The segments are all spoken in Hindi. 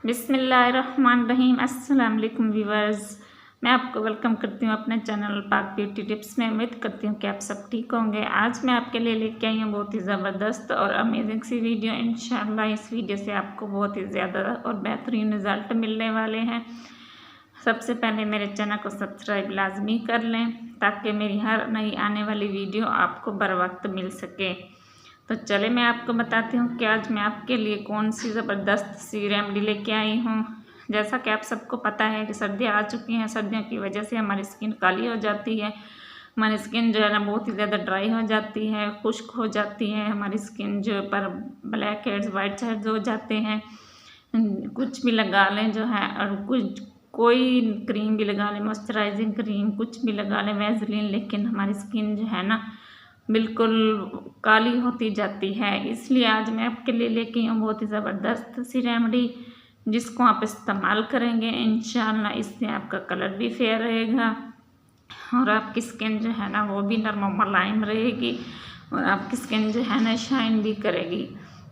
बिस्मिल्लाहिर्रहमानिर्रहीम। अस्सलाम वालेकुम व्यूअर्स, मैं आपको वेलकम करती हूँ अपने चैनल पाक ब्यूटी टिप्स में। उम्मीद करती हूँ कि आप सब ठीक होंगे। आज मैं आपके लिए लेके आई हूँ बहुत ही ज़बरदस्त और अमेजिंग सी वीडियो। इंशाल्लाह इस वीडियो से आपको बहुत ही ज़्यादा और बेहतरीन रिज़ल्ट मिलने वाले हैं। सबसे पहले मेरे चैनल को सब्सक्राइब लाजमी कर लें ताकि मेरी हर नई आने वाली वीडियो आपको बर वक्त मिल सके। तो चले मैं आपको बताती हूँ कि आज मैं आपके लिए कौन सी ज़बरदस्त सी रेमेडी लेके आई हूँ। जैसा कि आप सबको पता है कि सर्दियाँ आ चुकी हैं। सर्दियों की वजह से हमारी स्किन काली हो जाती है, हमारी स्किन जो है ना बहुत ही ज़्यादा ड्राई हो जाती है, खुश्क हो जाती है। हमारी स्किन जो पर ब्लैक हेड्स वाइट हेड्स हो जाते हैं। कुछ भी लगा लें जो है, और कोई क्रीम भी लगा लें, मॉइस्चराइजिंग क्रीम कुछ भी लगा लें, वैसलीन, लेकिन हमारी स्किन जो है ना बिल्कुल काली होती जाती है। इसलिए आज मैं आपके लिए लेके आई हूँ बहुत ही ज़बरदस्त सी रेमेडी, जिसको आप इस्तेमाल करेंगे इंशाल्लाह इससे आपका कलर भी फेयर रहेगा और आपकी स्किन जो है ना वो भी नरम मुलायम रहेगी और आपकी स्किन जो है ना शाइन भी करेगी।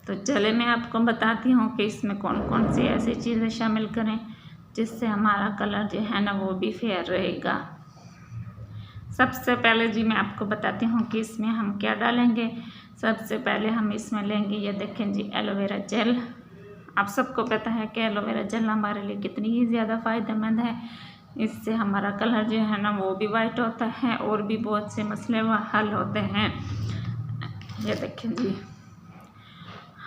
तो चले मैं आपको बताती हूँ कि इसमें कौन कौन सी ऐसी चीज़ें शामिल करें जिससे हमारा कलर जो है ना वो भी फेयर रहेगा। सबसे पहले जी मैं आपको बताती हूँ कि इसमें हम क्या डालेंगे। सबसे पहले हम इसमें लेंगे, ये देखें जी, एलोवेरा जेल। आप सबको पता है कि एलोवेरा जेल हमारे लिए कितनी ही ज़्यादा फ़ायदेमंद है। इससे हमारा कलर जो है ना वो भी वाइट होता है और भी बहुत से मसले हल होते हैं। ये देखें जी,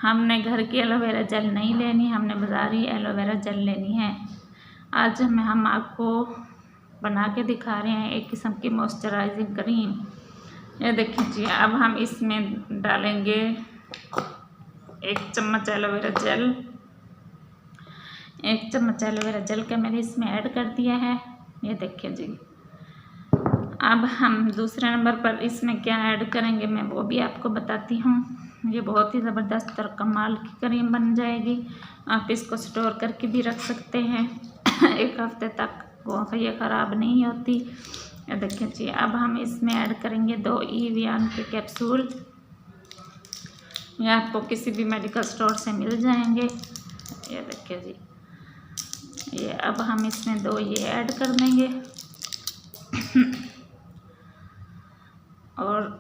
हमने घर की एलोवेरा जेल नहीं लेनी, हमने बाज़ारी एलोवेरा जेल लेनी है। आज हम आपको बना के दिखा रहे हैं एक किस्म की मॉइस्चराइजिंग क्रीम। ये देखिए जी, अब हम इसमें डालेंगे 1 चम्मच एलोवेरा जेल। 1 चम्मच एलोवेरा जेल का मैंने इसमें ऐड कर दिया है। ये देखिए जी, अब हम दूसरे नंबर पर इसमें क्या ऐड करेंगे मैं वो भी आपको बताती हूँ। ये बहुत ही ज़बरदस्त और कमाल की क्रीम बन जाएगी। आप इसको स्टोर करके भी रख सकते हैं 1 हफ्ते तक, वो ये ख़राब नहीं होती। ये देखिए जी, अब हम इसमें ऐड करेंगे 2 Evian के कैप्सूल। ये आपको किसी भी मेडिकल स्टोर से मिल जाएंगे। ये देखिए जी, ये अब हम इसमें 2 ये ऐड कर देंगे और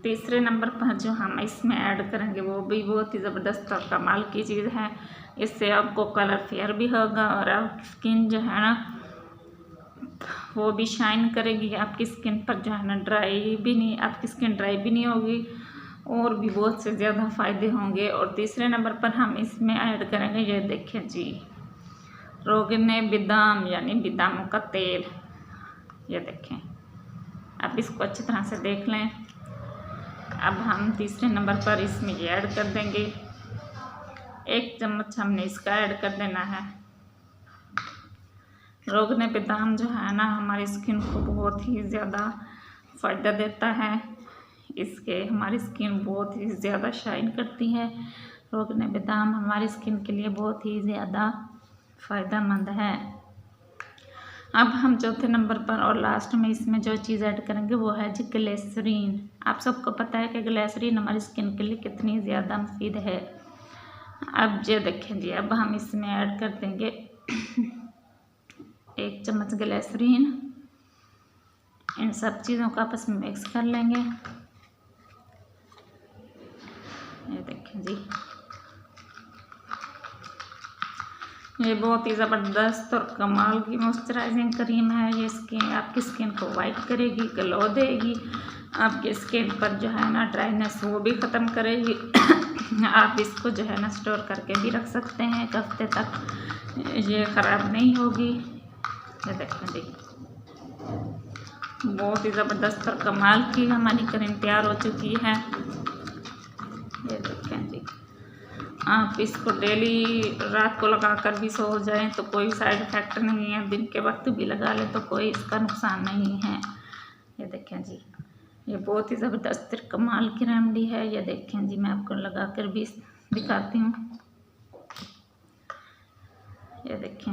तीसरे नंबर पर जो हम इसमें ऐड करेंगे वो भी बहुत ही ज़बरदस्त और कमाल की चीज़ है। इससे आपको कलर फेयर भी होगा और आपकी स्किन जो है ना वो भी शाइन करेगी। आपकी स्किन पर जो है ना आपकी स्किन ड्राई भी नहीं होगी और भी बहुत से ज़्यादा फ़ायदे होंगे। और तीसरे नंबर पर हम इसमें ऐड करेंगे, ये देखें जी, रोगने बादाम यानी बादामों का तेल। ये देखें, अब इसको अच्छी तरह से देख लें। अब हम तीसरे नंबर पर इसमें ये ऐड कर देंगे, 1 चम्मच हमने इसका ऐड कर देना है। रोगने बादाम जो है ना हमारी स्किन को बहुत ही ज़्यादा फ़ायदा देता है। इसके हमारी स्किन बहुत ही ज़्यादा शाइन करती है। रोगने बादाम हमारी स्किन के लिए बहुत ही ज़्यादा फ़ायदेमंद है। अब हम चौथे नंबर पर और लास्ट में इसमें जो चीज़ ऐड करेंगे वो है जी ग्लिसरीन। आप सबको पता है कि ग्लिसरीन हमारी स्किन के लिए कितनी ज़्यादा मुफीद है। अब ये देखें जी, अब हम इसमें ऐड कर देंगे 1 चम्मच ग्लिसरीन। इन सब चीज़ों को आपस में मिक्स कर लेंगे। ये देखें जी, ये बहुत ही ज़बरदस्त और कमाल की मॉइस्चराइजिंग क्रीम है। ये आपकी स्किन को वाइट करेगी, ग्लो देगी, आपकी स्किन पर जो है ना ड्राइनेस वो भी ख़त्म करेगी। आप इसको जो है ना स्टोर करके भी रख सकते हैं 1 हफ्ते तक, ये ख़राब नहीं होगी। ये देखें जी, बहुत ही ज़बरदस्त और कमाल की हमारी क्रीम तैयार हो चुकी है। ये देखें जी, आप इसको डेली रात को लगा कर भी सो जाएं तो कोई साइड इफ़ेक्ट नहीं है, दिन के वक्त भी लगा लें तो कोई इसका नुकसान नहीं है। ये देखें जी, ये बहुत ही ज़बरदस्त कमाल की रेमेडी है। ये देखें जी, मैं आपको लगा कर भी दिखाती हूँ। ये देखें,